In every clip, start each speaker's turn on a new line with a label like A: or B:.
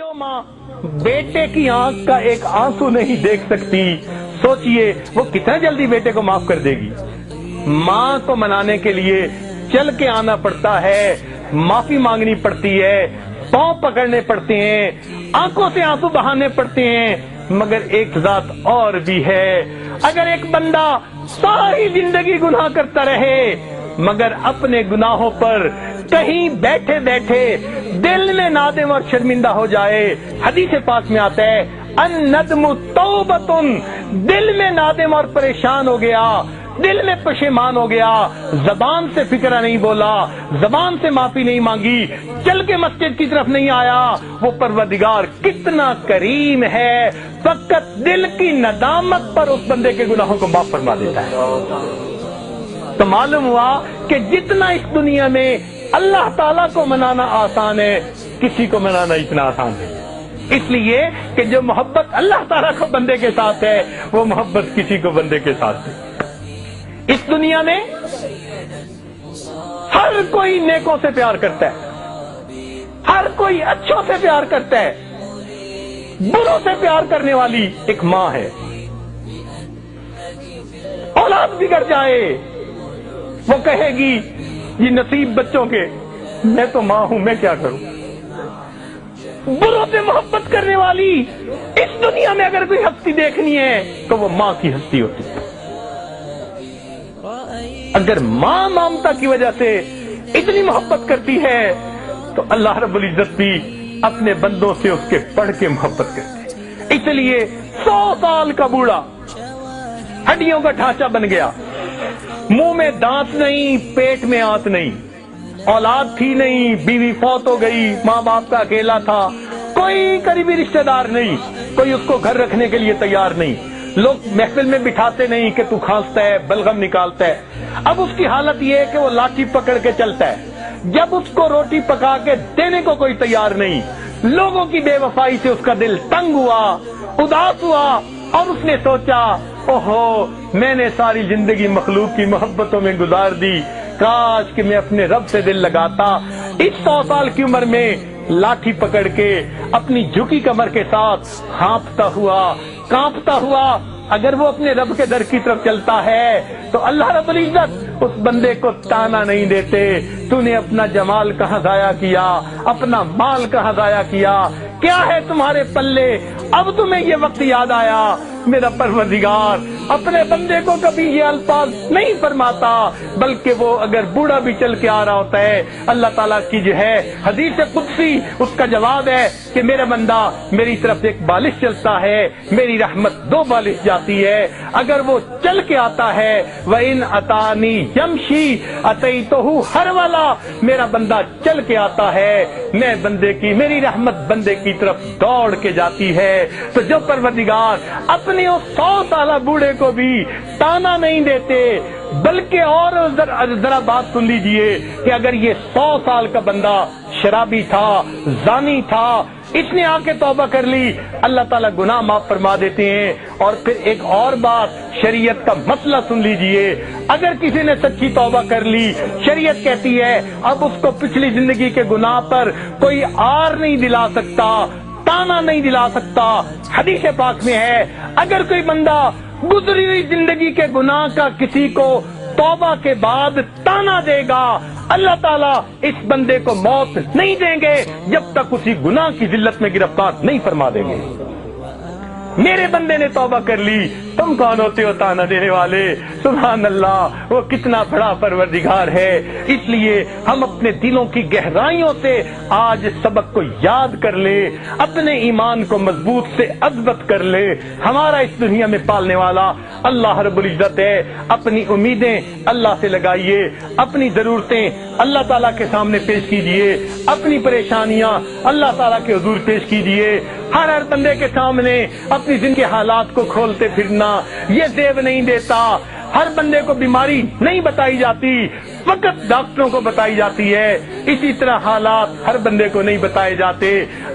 A: جو ماں بیٹے کی آنکھ کا ایک آنسو نہیں دیکھ سکتی، سوچئے وہ کتنا جلدی بیٹے کو معاف کر دے گی۔ ماں کو منانے کے لیے چل کے آنا پڑتا ہے، معافی مانگنی پڑتی ہے، پاؤں پکڑنے پڑتے ہیں، آنکھوں سے آنسو بہانے پڑتے ہیں۔ مگر ایک ذات اور بھی ہے، اگر ایک بندہ ساری زندگی گناہ کرتا رہے مگر اپنے گناہوں پر کہیں بیٹھے بیٹھے دل میں نادم اور شرمندہ ہو جائے، حدیث پاک میں آتا ہے الندم توبۃ، دل میں نادم اور پریشان ہو گیا، دل میں پشیمان ہو گیا، زبان سے فکرہ نہیں بولا، زبان سے معافی نہیں مانگی، چل کے مسجد کی طرف نہیں آیا، وہ پروردگار کتنا کریم ہے، فقط دل کی ندامت پر اس بندے کے گناہوں کو معاف فرما دیتا ہے۔ تو معلوم ہوا کہ جتنا اس دنیا میں اللہ تعالیٰ کو منانا آسان ہے، کسی کو منانا اتنا آسان ہے، اس لیے کہ جو محبت اللہ تعالیٰ کو بندے کے ساتھ ہے وہ محبت کسی کو بندے کے ساتھ ہے۔ اس دنیا میں ہر کوئی نیکوں سے پیار کرتا ہے، ہر کوئی اچھوں سے پیار کرتا ہے، بروں سے پیار کرنے والی ایک ماں ہے۔ اولاد بگڑ جائے وہ کہے گی یہ نصیب بچوں کے، میں تو ماں ہوں، میں کیا کروں۔ بروں سے محبت کرنے والی اس دنیا میں اگر کوئی ہستی دیکھنی ہے تو وہ ماں کی ہستی ہوتی ہے۔ اگر ماں ممتا کی وجہ سے اتنی محبت کرتی ہے تو اللہ رب العزت بھی اپنے بندوں سے اس کے پڑھ کے محبت کرتے ہیں۔ اس لیے 100 سال کا بوڑھا ہڈیوں کا ڈھانچہ بن گیا، منہ میں دانت نہیں، پیٹ میں آنت نہیں، اولاد تھی نہیں، بیوی فوت ہو گئی، ماں باپ کا اکیلا تھا، کوئی قریبی رشتہ دار نہیں، کوئی اس کو گھر رکھنے کے لیے تیار نہیں، لوگ محفل میں بٹھاتے نہیں کہ تو کھانستا ہے، بلغم نکالتا ہے۔ اب اس کی حالت یہ ہے کہ وہ لاٹھی پکڑ کے چلتا ہے، جب اس کو روٹی پکا کے دینے کو کوئی تیار نہیں، لوگوں کی بے وفائی سے اس کا دل تنگ ہوا، اداس ہوا، اور اس نے سوچا اوہو میں نے ساری زندگی مخلوق کی محبتوں میں گزار دی، کاش کہ میں اپنے رب سے دل لگاتا۔ اس 100 سال کی عمر میں لاٹھی پکڑ کے اپنی جھکی کمر کے ساتھ کانپتا ہوا اگر وہ اپنے رب کے در کی طرف چلتا ہے تو اللہ رب العزت اس بندے کو تانا نہیں دیتے، تو نے اپنا جمال کہاں ضائع کیا، اپنا مال کہاں ضائع کیا، کیا ہے تمہارے پلے، اب تمہیں یہ وقت یاد آیا۔ میرا پروردگار اپنے بندے کو کبھی یہ الفاظ نہیں فرماتا، بلکہ وہ اگر بوڑھا بھی چل کے آ رہا ہوتا ہے، اللہ تعالیٰ کی جو ہے حدیث قدسی اس کا جواب ہے کہ میرا بندہ میری طرف ایک بالش چلتا ہے، میری رحمت 2 بالش جاتی ہے۔ اگر وہ چل کے آتا ہے وَإِنْ أَتَانِي يَمْشِي أَتَيْتُهُ هَرْوَلًا، میرا بندہ چل کے آتا ہے، میری رحمت بندے کی طرف دوڑ کے جاتی ہے۔ تو جو پروردگار اپنے اس 100 سالہ بوڑھے کو بھی تانا نہیں دیتے، بلکہ اور ذرا بات سن لیجئے کہ اگر یہ 100 سال کا بندہ شرابی تھا، زانی تھا، اس نے آ کے توبہ کر لی، اللہ تعالیٰ گناہ معاف فرما دیتے ہیں۔ اور پھر ایک اور بات، شریعت کا مسئلہ سن لیجئے، اگر کسی نے سچی توبہ کر لی، شریعت کہتی ہے اب اس کو پچھلی زندگی کے گناہ پر کوئی آر نہیں دلا سکتا، تانا نہیں دلا سکتا۔ حدیث پاک میں ہے اگر کوئی بندہ گزری ہوئی زندگی کے گناہ کا کسی کو توبہ کے بعد تانا دے گا، اللہ تعالیٰ اس بندے کو موت نہیں دیں گے جب تک اسی گناہ کی ذلت میں گرفتار نہیں فرما دیں گے۔ میرے بندے نے توبہ کر لی، تم کون ہوتے ہو تانا دینے والے؟ سبحان اللہ، وہ کتنا بڑا پروردگار ہے۔ اس لیے ہم اپنے دلوں کی گہرائیوں سے آج سبق کو یاد کر لے، اپنے ایمان کو مضبوط سے اثبت کر لے۔ ہمارا اس دنیا میں پالنے والا اللہ رب العزت ہے۔ اپنی امیدیں اللہ سے لگائیے، اپنی ضرورتیں اللہ تعالیٰ کے سامنے پیش کیجئے، اپنی پریشانیاں اللہ تعالیٰ کے حضور پیش کیجئے۔ ہر بندے کے سامنے اپنی زندگی کے حالات کو کھولتے پھرنا یہ زیب نہیں دیتا۔ ہر بندے کو بیماری نہیں بتائی جاتی، فقط ڈاکٹروں کو بتائی جاتی ہے، اسی طرح حالات ہر بندے کو نہیں بتائے جاتے۔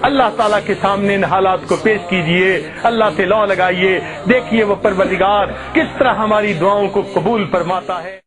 A: اللہ تعالیٰ کے سامنے ان حالات کو پیش کیجئے، اللہ سے لو لگائیے، دیکھیے وہ پروردگار کس طرح ہماری دعاؤں کو قبول فرماتا ہے۔